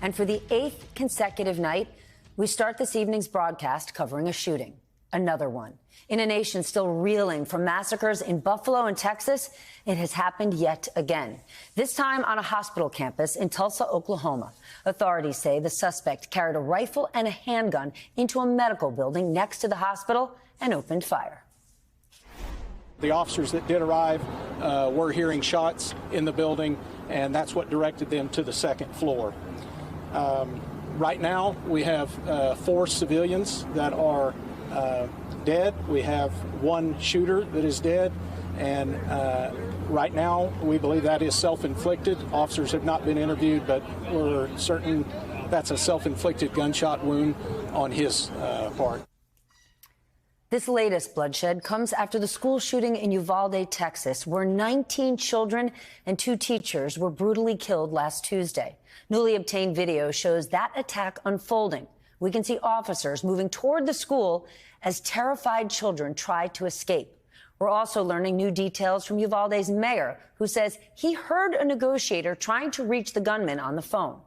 And for the 8th consecutive night, we start this evening's broadcast covering a shooting. Another one. In a nation still reeling from massacres in Buffalo and Texas, it has happened yet again. This time on a hospital campus in Tulsa, Oklahoma. Authorities say the suspect carried a rifle and a handgun into a medical building next to the hospital and opened fire. The officers that did arrive were hearing shots in the building, and that's what directed them to the second floor. Right now, we have 4 civilians that are dead. We have 1 shooter that is dead, and right now we believe that is self-inflicted. Officers have not been interviewed, but we're certain that's a self-inflicted gunshot wound on his part. This latest bloodshed comes after the school shooting in Uvalde, Texas, where 19 children and 2 teachers were brutally killed last Tuesday. Newly obtained video shows that attack unfolding. We can see officers moving toward the school as terrified children try to escape. We're also learning new details from Uvalde's mayor, who says he heard a negotiator trying to reach the gunman on the phone.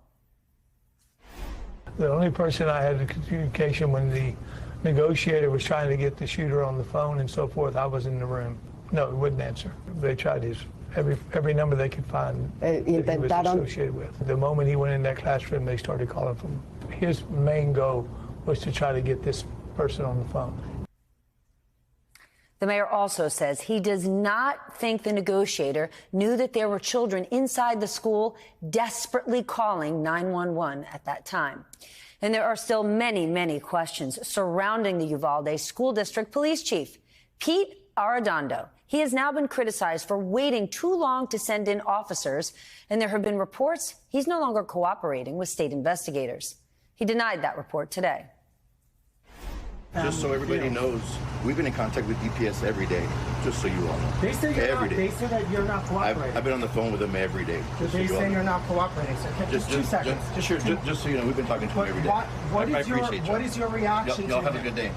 The only person I had communication when the negotiator was trying to get the shooter on the phone and so forth, I was in the room. No, he wouldn't answer. They tried his every number they could find that he was associated with. The moment he went in that classroom, they started calling for him. His main goal was to try to get this person on the phone. The mayor also says he does not think the negotiator knew that there were children inside the school desperately calling 911 at that time. And there are still many, many questions surrounding the Uvalde School District Police Chief, Pete Arredondo. He has now been criticized for waiting too long to send in officers, and there have been reports he's no longer cooperating with state investigators. He denied that report today. Just so everybody knows, we've been in contact with DPS every day, just so you all know. They say they say that you're not cooperating. I've been on the phone with them every day. They say you're not cooperating. So just 2 seconds. Just so you know, we've been talking to them every day. What is your reaction to y'all have a good day.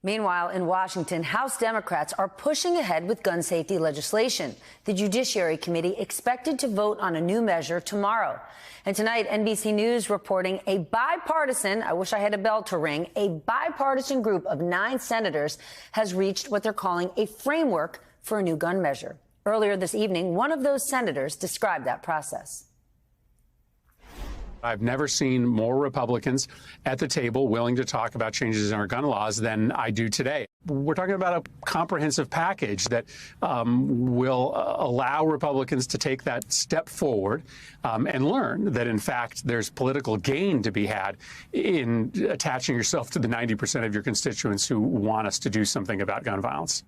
Meanwhile, in Washington, House Democrats are pushing ahead with gun safety legislation. The Judiciary Committee expected to vote on a new measure tomorrow. And tonight, NBC News reporting a bipartisan, I wish I had a bell to ring, a bipartisan group of 9 senators has reached what they're calling a framework for a new gun measure. Earlier this evening, one of those senators described that process. I've never seen more Republicans at the table willing to talk about changes in our gun laws than I do today. We're talking about a comprehensive package that will allow Republicans to take that step forward and learn that, in fact, there's political gain to be had in attaching yourself to the 90% of your constituents who want us to do something about gun violence.